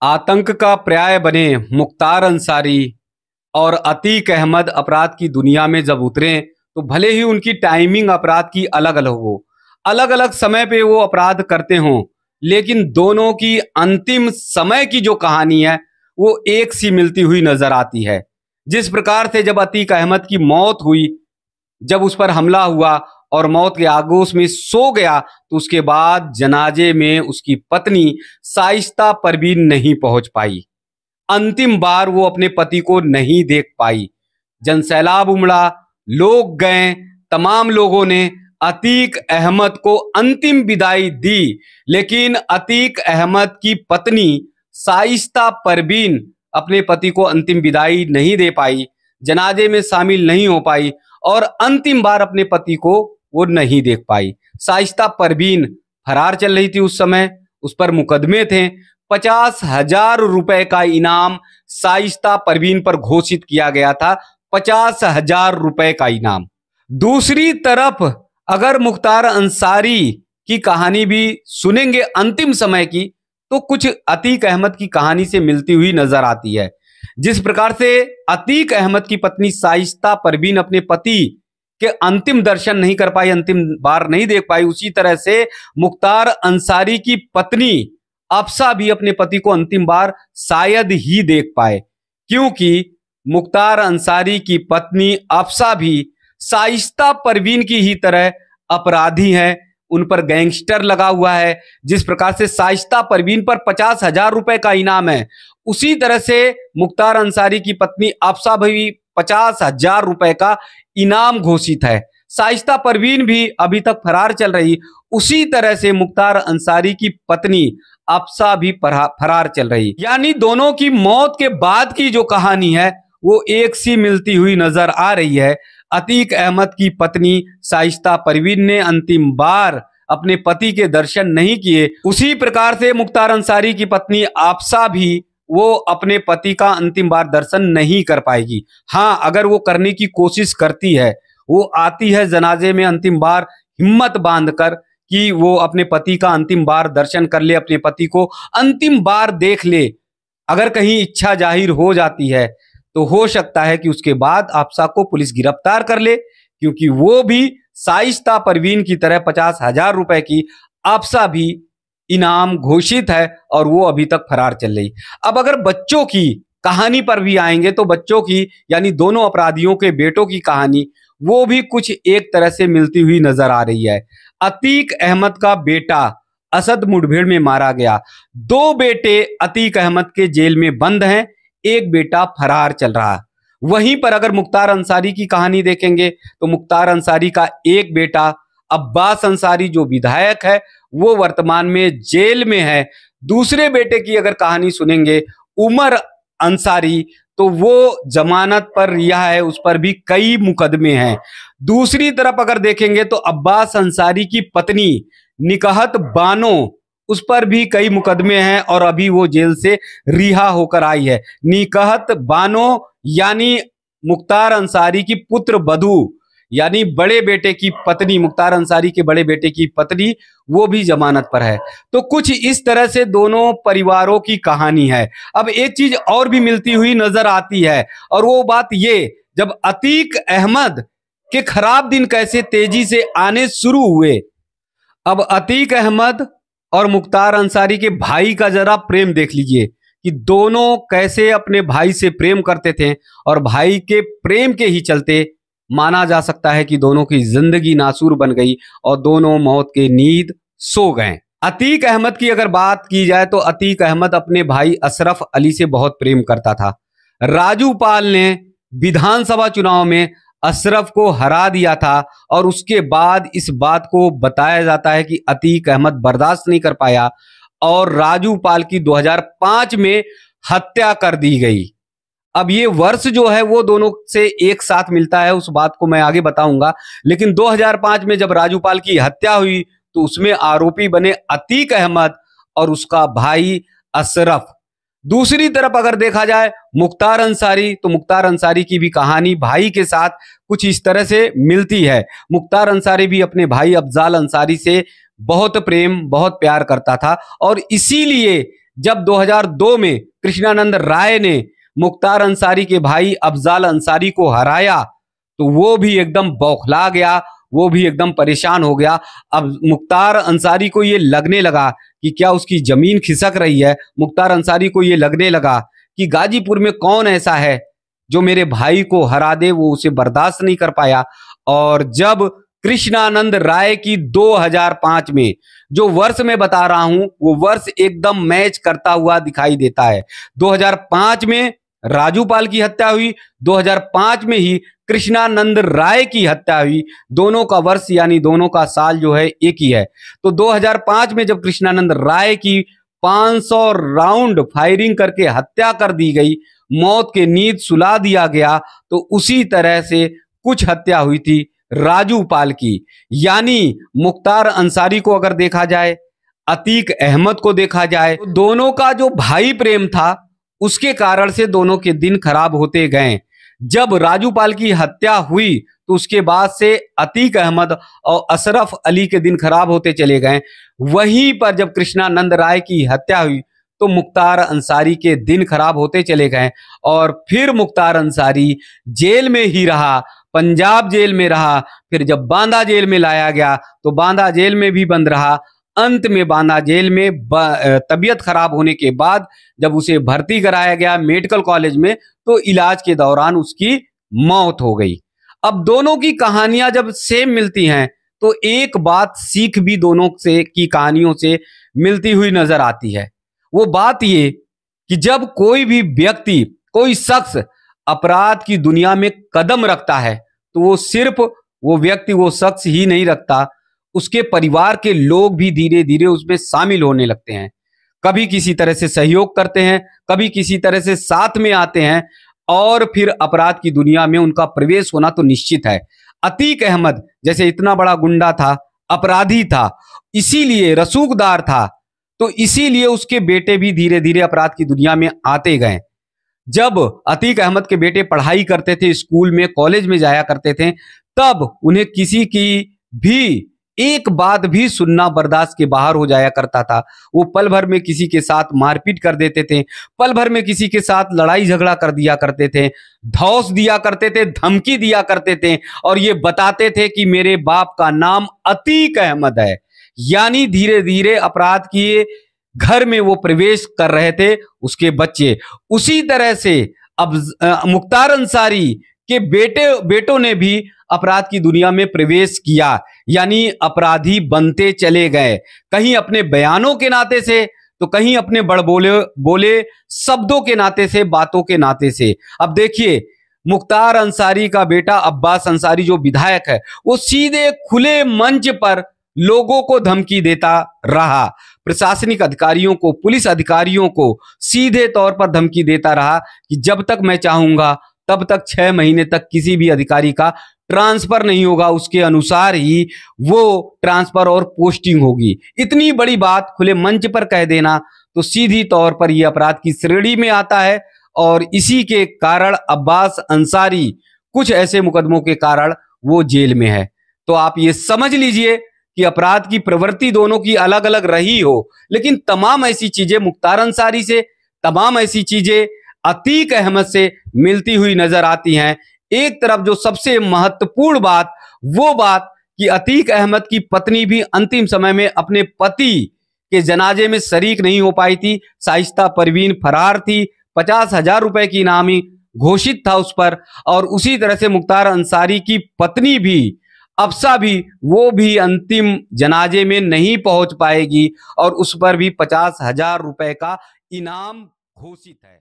आतंक का पर्याय बने मुख्तार अंसारी और अतीक अहमद अपराध की दुनिया में जब उतरे तो भले ही उनकी टाइमिंग अपराध की अलग अलग हो, अलग अलग समय पे वो अपराध करते हों, लेकिन दोनों की अंतिम समय की जो कहानी है वो एक सी मिलती हुई नजर आती है। जिस प्रकार से जब अतीक अहमद की मौत हुई, जब उस पर हमला हुआ और मौत के आगोश में सो गया, तो उसके बाद जनाजे में उसकी पत्नी शाइस्ता परवीन नहीं पहुंच पाई। अंतिम बार वो अपने पति को नहीं देख पाई। जनसैलाब उमड़ा, लोग गए, तमाम लोगों ने अतीक अहमद को अंतिम विदाई दी, लेकिन अतीक अहमद की पत्नी शाइस्ता परवीन अपने पति को अंतिम विदाई नहीं दे पाई, जनाजे में शामिल नहीं हो पाई और अंतिम बार अपने पति को वो नहीं देख पाई। शाइस्ता परवीन फरार चल रही थी उस समय, उस पर मुकदमे थे। 50,000 रुपए का इनाम शाइस्ता परवीन पर घोषित किया गया था। 50,000 रुपए का इनाम। दूसरी तरफ अगर मुख्तार अंसारी की कहानी भी सुनेंगे अंतिम समय की, तो कुछ अतीक अहमद की कहानी से मिलती हुई नजर आती है। जिस प्रकार से अतीक अहमद की पत्नी शाइस्ता परवीन अपने पति के अंतिम दर्शन नहीं कर पाई, अंतिम बार नहीं देख पाई, उसी तरह से मुख्तार अंसारी की पत्नी अफसा भी अपने पति को अंतिम बार शायद ही देख पाए, क्योंकि मुख्तार अंसारी की पत्नी अफसा भी शाइस्ता परवीन की ही तरह अपराधी है, उन पर गैंगस्टर लगा हुआ है। जिस प्रकार से शाइस्ता परवीन पर 50,000 रुपए का इनाम है, उसी तरह से मुख्तार अंसारी की पत्नी अफसा भी 50,000 रुपए का इनाम घोषित है। शाइस्ता परवीन भी अभी तक फरार चल रही, उसी तरह से मुख्तार अंसारी की पत्नी अफसा भी फरार चल रही। यानी दोनों की मौत के बाद की जो कहानी है वो एक सी मिलती हुई नजर आ रही है। अतीक अहमद की पत्नी शाइस्ता परवीन ने अंतिम बार अपने पति के दर्शन नहीं किए, उसी प्रकार से मुख्तार अंसारी की पत्नी अफसा भी वो अपने पति का अंतिम बार दर्शन नहीं कर पाएगी। हाँ, अगर वो करने की कोशिश करती है, वो आती है जनाजे में अंतिम बार हिम्मत बांधकर कि वो अपने पति का अंतिम बार दर्शन कर ले, अपने पति को अंतिम बार देख ले। अगर कहीं इच्छा जाहिर हो जाती है तो हो सकता है कि उसके बाद अफसा को पुलिस गिरफ्तार कर ले, क्योंकि वो भी शाइस्ता परवीन की तरह 50,000 रुपए की अफसा भी इनाम घोषित है और वो अभी तक फरार चल रही। अब अगर बच्चों की कहानी पर भी आएंगे तो बच्चों की यानी दोनों अपराधियों के बेटों की कहानी वो भी कुछ एक तरह से मिलती हुई नजर आ रही है। अतीक अहमद का बेटा असद मुठभेड़ में मारा गया। 2 बेटे अतीक अहमद के जेल में बंद हैं, एक बेटा फरार चल रहा है। वहीं पर अगर मुख्तार अंसारी की कहानी देखेंगे तो मुख्तार अंसारी का एक बेटा अब्बास अंसारी जो विधायक है वो वर्तमान में जेल में है। दूसरे बेटे की अगर कहानी सुनेंगे उमर अंसारी, तो वो जमानत पर रिहा है, उस पर भी कई मुकदमे हैं। दूसरी तरफ अगर देखेंगे तो अब्बास अंसारी की पत्नी निकहत बानो, उस पर भी कई मुकदमे हैं और अभी वो जेल से रिहा होकर आई है। निकहत बानो यानी मुख्तार अंसारी की पुत्र वधू, यानी बड़े बेटे की पत्नी, मुख्तार अंसारी के बड़े बेटे की पत्नी, वो भी जमानत पर है। तो कुछ इस तरह से दोनों परिवारों की कहानी है। अब एक चीज और भी मिलती हुई नजर आती है और वो बात ये, जब अतीक अहमद के खराब दिन कैसे तेजी से आने शुरू हुए। अब अतीक अहमद और मुख्तार अंसारी के भाई का जरा प्रेम देख लीजिए कि दोनों कैसे अपने भाई से प्रेम करते थे और भाई के प्रेम के ही चलते माना जा सकता है कि दोनों की जिंदगी नासूर बन गई और दोनों मौत के नींद सो गए। अतीक अहमद की अगर बात की जाए तो अतीक अहमद अपने भाई अशरफ अली से बहुत प्रेम करता था। राजू पाल ने विधानसभा चुनाव में अशरफ को हरा दिया था और उसके बाद इस बात को बताया जाता है कि अतीक अहमद बर्दाश्त नहीं कर पाया और राजू पाल की 2005 में हत्या कर दी गई। अब ये वर्ष जो है वो दोनों से एक साथ मिलता है, उस बात को मैं आगे बताऊंगा। लेकिन 2005 में जब राजू पाल की हत्या हुई तो उसमें आरोपी बने अतीक अहमद और उसका भाई अशरफ। दूसरी तरफ अगर देखा जाए मुख्तार अंसारी, तो मुख्तार अंसारी की भी कहानी भाई के साथ कुछ इस तरह से मिलती है। मुख्तार अंसारी भी अपने भाई अफजाल अंसारी से बहुत प्रेम, बहुत प्यार करता था और इसीलिए जब 2002 में कृष्णानंद राय ने मुख्तार अंसारी के भाई अफजाल अंसारी को हराया तो वो भी एकदम बौखला गया, वो भी एकदम परेशान हो गया। अब मुख्तार अंसारी को ये लगने लगा कि क्या उसकी जमीन खिसक रही है। मुख्तार अंसारी को ये लगने लगा कि गाजीपुर में कौन ऐसा है जो मेरे भाई को हरा दे। वो उसे बर्दाश्त नहीं कर पाया। और जब कृष्णानंद राय की 2005 में, जो वर्ष मैं बता रहा हूं वो वर्ष एकदम मैच करता हुआ दिखाई देता है। 2005 में राजूपाल की हत्या हुई, 2005 में ही कृष्णानंद राय की हत्या हुई। दोनों का वर्ष यानी दोनों का साल जो है एक ही है। तो 2005 में जब कृष्णानंद राय की 500 राउंड फायरिंग करके हत्या कर दी गई, मौत के नींद सुला दिया गया, तो उसी तरह से कुछ हत्या हुई थी राजूपाल की। यानी मुख्तार अंसारी को अगर देखा जाए, अतीक अहमद को देखा जाए, तो दोनों का जो भाई प्रेम था उसके कारण से दोनों के दिन खराब होते गए। जब राजूपाल की हत्या हुई तो उसके बाद से अतीक अहमद और अशरफ अली के दिन खराब होते चले गए। वहीं पर जब कृष्णानंद राय की हत्या हुई तो मुख्तार अंसारी के दिन खराब होते चले गए। और फिर मुख्तार अंसारी जेल में ही रहा, पंजाब जेल में रहा। फिर जब बांदा जेल में लाया गया तो बांदा जेल में भी बंद रहा। अंत में बांदा जेल में तबीयत खराब होने के बाद जब उसे भर्ती कराया गया मेडिकल कॉलेज में, तो इलाज के दौरान उसकी मौत हो गई। अब दोनों की कहानियां जब सेम मिलती हैं तो एक बात सीख भी दोनों से की कहानियों से मिलती हुई नजर आती है। वो बात ये कि जब कोई भी व्यक्ति, कोई शख्स अपराध की दुनिया में कदम रखता है तो वो सिर्फ वो व्यक्ति, वो शख्स ही नहीं रखता, उसके परिवार के लोग भी धीरे धीरे उसमें शामिल होने लगते हैं। कभी किसी तरह से सहयोग करते हैं, कभी किसी तरह से साथ में आते हैं और फिर अपराध की दुनिया में उनका प्रवेश होना तो निश्चित है। अतीक अहमद जैसे इतना बड़ा गुंडा था, अपराधी था, इसीलिए रसूखदार था, तो इसीलिए उसके बेटे भी धीरे धीरे अपराध की दुनिया में आते गए। जब अतीक अहमद के बेटे पढ़ाई करते थे, स्कूल में, कॉलेज में जाया करते थे, तब उन्हें किसी की भी एक बात भी सुनना बर्दाश्त के बाहर हो जाया करता था। वो पल भर में किसी के साथ मारपीट कर देते थे, पल भर में किसी के साथ लड़ाई झगड़ा कर दिया करते थे, धौंस दिया करते थे, धमकी दिया करते थे और ये बताते थे कि मेरे बाप का नाम अतीक अहमद है। यानी धीरे धीरे अपराध की घर में वो प्रवेश कर रहे थे उसके बच्चे। उसी तरह से अब मुख्तार अंसारी के बेटों ने भी अपराध की दुनिया में प्रवेश किया, यानी अपराधी बनते चले गए, कहीं अपने बयानों के नाते से तो कहीं अपने बोले शब्दों के नाते से, बातों के नाते से। अब देखिए, मुख्तार अंसारी का बेटा अब्बास अंसारी जो विधायक है, वो सीधे खुले मंच पर लोगों को धमकी देता रहा, प्रशासनिक अधिकारियों को, पुलिस अधिकारियों को सीधे तौर पर धमकी देता रहा कि जब तक मैं चाहूंगा तब तक 6 महीने तक किसी भी अधिकारी का ट्रांसफर नहीं होगा, उसके अनुसार ही वो ट्रांसफर और पोस्टिंग होगी। इतनी बड़ी बात खुले मंच पर कह देना तो सीधी तौर पर यह अपराध की श्रेणी में आता है। और इसी के कारण अब्बास अंसारी कुछ ऐसे मुकदमों के कारण वो जेल में है। तो आप ये समझ लीजिए कि अपराध की प्रवृत्ति दोनों की अलग अलग रही हो, लेकिन तमाम ऐसी चीजें मुख्तार अंसारी से, तमाम ऐसी चीजें अतीक अहमद से मिलती हुई नजर आती हैं। एक तरफ जो सबसे महत्वपूर्ण बात, वो बात कि अतीक अहमद की पत्नी भी अंतिम समय में अपने पति के जनाजे में शरीक नहीं हो पाई थी। शाइस्ता परवीन फरार थी, 50,000 रुपए की इनामी घोषित था उस पर। और उसी तरह से मुख्तार अंसारी की पत्नी भी, अफसा भी, वो भी अंतिम जनाजे में नहीं पहुंच पाएगी और उस पर भी 50,000 रुपए का इनाम घोषित है।